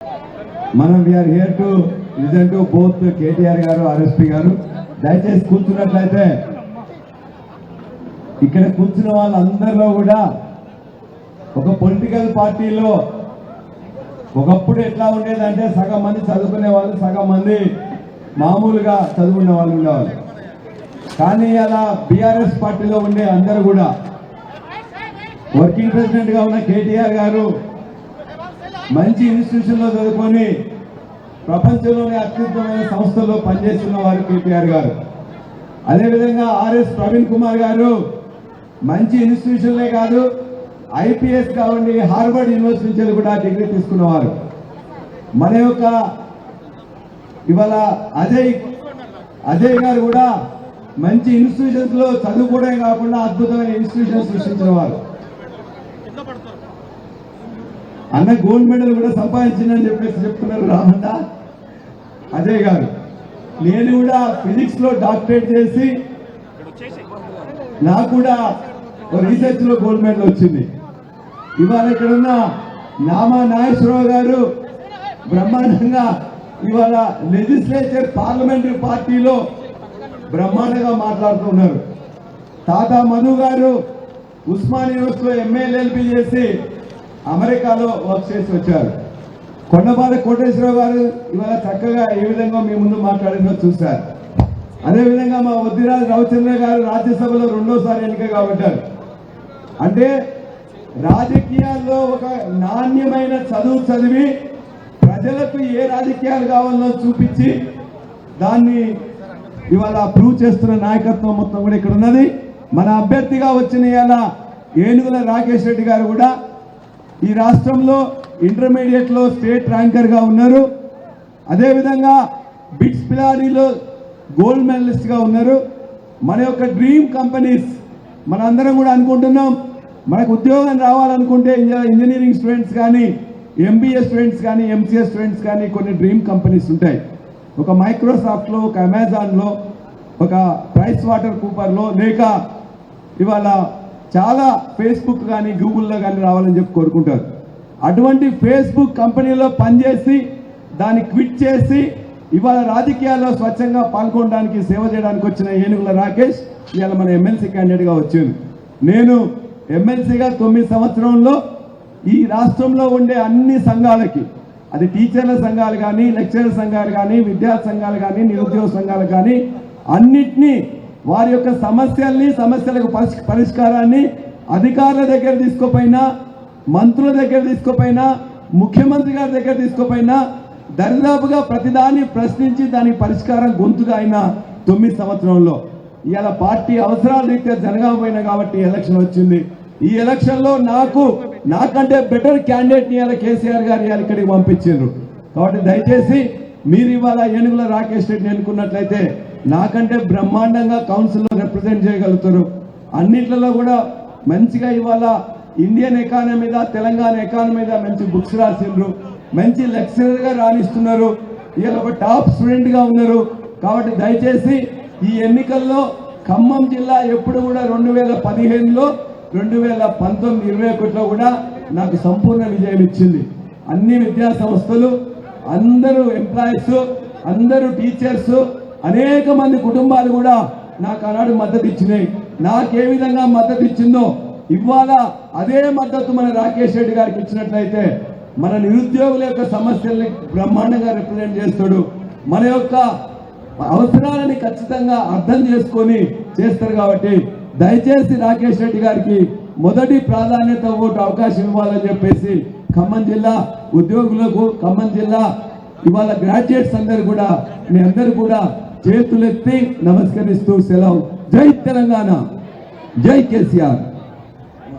మనం we are here to listen to both KTR గారు ఆర్ఎస్పీ గారు. దయచేసి కూర్చున్నట్లయితే ఇక్కడ కూర్చున్న వాళ్ళందరిలో కూడా ఒక పొలిటికల్ పార్టీలో ఒకప్పుడు ఎట్లా ఉండేదంటే సగం మంది చదువుకునే వాళ్ళు, సగం మంది మామూలుగా చదువుకునే వాళ్ళు ఉండేవాళ్ళు. కానీ అలా బీఆర్ఎస్ పార్టీలో ఉండే అందరూ కూడా వర్కింగ్ ప్రెసిడెంట్ గా ఉన్న కేటీఆర్ గారు మంచి ఇన్స్టిట్యూషన్ లో చదువుకొని ప్రపంచంలోని అత్యుత్తమైన సంస్థల్లో పనిచేస్తున్న వారు కేటీఆర్ గారు. అదేవిధంగా ఆర్ఎస్ ప్రవీణ్ కుమార్ గారు మంచి ఇన్స్టిట్యూషన్లే కాదు, ఐపీఎస్ కావండి హార్వర్డ్ యూనివర్సిటీ నుంచి కూడా డిగ్రీ తీసుకున్నవారు. మన యొక్క ఇవాళ అజయ్ గారు కూడా మంచి ఇన్స్టిట్యూషన్స్ లో చదువుకోవడమే కాకుండా అద్భుతమైన ఇన్స్టిట్యూషన్స్ సృష్టించిన వారు. అన్న గోల్డ్ మెడల్ కూడా సంపాదించిందని చెప్పేసి చెప్తున్నారు రామన్న అజయ్ గారు. నేను కూడా ఫిజిక్స్ లో డాక్టరేట్ చేసి నాకు కూడా రీసెర్చ్ లో గోల్డ్ మెడల్ వచ్చింది. ఇవాళ ఇక్కడ ఉన్న నామా నాగేశ్వరరావు గారు బ్రహ్మాండంగా ఇవాళ లెజిస్లేచర్ పార్లమెంటరీ పార్టీలో బ్రహ్మాండంగా మాట్లాడుతున్నారు. తాతా మధు గారు ఉస్మాన్ యూనివర్సిటీలో ఎంఏఎల్ఎల్బి చేసి అమెరికాలో వర్క్ చేసి వచ్చారు. కొండపాద కోటేశ్వరరావు గారు ఇవాళ చక్కగా ఏ విధంగా మీ ముందు మాట్లాడిందో చూశారు. అదేవిధంగా మా వద్దిరాజు రవిచంద్ర గారు రాజ్యసభలో రెండోసారి ఎన్నికగా ఉంటారు. అంటే రాజకీయాల్లో ఒక నాణ్యమైన చదువు చదివి ప్రజలకు ఏ రాజకీయాలు కావాలో చూపించి దాన్ని ఇవాళ ప్రూవ్ చేస్తున్న నాయకత్వం మొత్తం కూడా ఇక్కడ ఉన్నది. మన అభ్యర్థిగా వచ్చిన ఇవాళ ఏనుగుల రాకేష్ రెడ్డి గారు కూడా ఈ రాష్ట్రంలో ఇంటర్మీడియట్ లో స్టేట్ ర్యాంకర్ గా ఉన్నారు. అదేవిధంగా బిట్స్ పిలానీలో గోల్డ్ మెడలిస్ట్ గా ఉన్నారు. మన యొక్క డ్రీమ్ కంపెనీస్ మనందరం కూడా అనుకుంటున్నాం, మనకు ఉద్యోగం రావాలనుకుంటే ఇంజనీరింగ్ స్టూడెంట్స్ కానీ, ఎంబీఏ స్టూడెంట్స్ కానీ, ఎంసీఏ స్టూడెంట్స్ కానీ కొన్ని డ్రీమ్ కంపెనీస్ ఉంటాయి. ఒక మైక్రోసాఫ్ట్ లో, ఒక అమెజాన్ లో, ఒక ప్రైస్ వాటర్ కూపర్ లో, లేక ఇవాళ చాలా ఫేస్బుక్ కానీ గూగుల్లో కానీ రావాలని చెప్పి కోరుకుంటారు. అటువంటి ఫేస్బుక్ కంపెనీలో పనిచేసి దాన్ని క్విట్ చేసి ఇవాళ రాజకీయాల్లో స్వచ్ఛంగా పాల్గొనడానికి సేవ చేయడానికి వచ్చిన ఏనుగుల రాకేష్ ఇవాళ మన ఎమ్మెల్సీ క్యాండిడేట్గా వచ్చింది. నేను ఎమ్మెల్సీగా 9 సంవత్సరంలో ఈ రాష్ట్రంలో ఉండే అన్ని సంఘాలకి, అది టీచర్ల సంఘాలు కానీ, లెక్చరర్ సంఘాలు కానీ, విద్యార్థి సంఘాలు కానీ, నిరుద్యోగ సంఘాలు కానీ, అన్నిటినీ వారి యొక్క సమస్యలకు పరిష్కారాన్ని అధికారుల దగ్గర తీసుకోపోయినా, మంత్రుల దగ్గర తీసుకోపోయినా, ముఖ్యమంత్రి గారి దగ్గర తీసుకోపోయినా దరిదాపుగా ప్రతిదాన్ని ప్రశ్నించి దానికి పరిష్కారం గొంతుగా అయిన 9 సంవత్సరంలో ఇవాళ పార్టీ అవసరాల రీత్యా జరగకపోయినా కాబట్టి ఎలక్షన్ వచ్చింది. ఈ ఎలక్షన్ లో నాకంటే బెటర్ క్యాండిడేట్ ని ఇవాళ కేసీఆర్ గారు ఇవాళ ఇక్కడికి పంపించారు. కాబట్టి దయచేసి మీరు ఇవాళ ఏనుగుల రాకేష్ రెడ్డిని ఎన్నుకున్నట్లయితే నాకంటే బ్రహ్మాండంగా కౌన్సిల్లో రిప్రజెంట్ చేయగలుగుతారు. అన్నిట్లలో కూడా మంచిగా ఇవాళ ఇండియన్ ఎకానమీ మీద, తెలంగాణ ఎకానమీ మీద మంచి బుక్స్ రాసిండ్రు, మంచి లెక్చరర్ గా రాణిస్తున్నారు, ఇవాళ ఒక టాప్ స్టూడెంట్ గా ఉన్నారు. కాబట్టి దయచేసి ఈ ఎన్నికల్లో ఖమ్మం జిల్లా ఎప్పుడు కూడా 2015లో, 2019, 2021లో కూడా నాకు సంపూర్ణ విజయం ఇచ్చింది. అన్ని విద్యా సంస్థలు, అందరూ ఎంప్లాయీస్, అందరూ టీచర్స్, అనేక మంది కుటుంబాలు కూడా నాకు ఆనాడు మద్దతు ఇచ్చినాయి. నాకే విధంగా మద్దతు ఇచ్చిందో ఇవాళ అదే మద్దతు మన రాకేష్ రెడ్డి గారికి ఇచ్చినట్లయితే మన నిరుద్యోగుల యొక్క సమస్యల్ని బ్రహ్మాండంగా రిప్రజెంట్ చేస్తాడు. మన యొక్క అవసరాలని ఖచ్చితంగా అర్థం చేసుకొని చేస్తారు. కాబట్టి దయచేసి రాకేష్ రెడ్డి గారికి మొదటి ప్రాధాన్యత ఓటు అవకాశం ఇవ్వాలని చెప్పేసి ఖమ్మం జిల్లా ఉద్యోగులకు, ఖమ్మం జిల్లా ఇవాళ గ్రాడ్యుయేట్స్ అందరు కూడా మీ అందరు కూడా చేతులెత్తి నమస్కరిస్తూ సెలవు. జై తెలంగాణ, జై కేసీఆర్.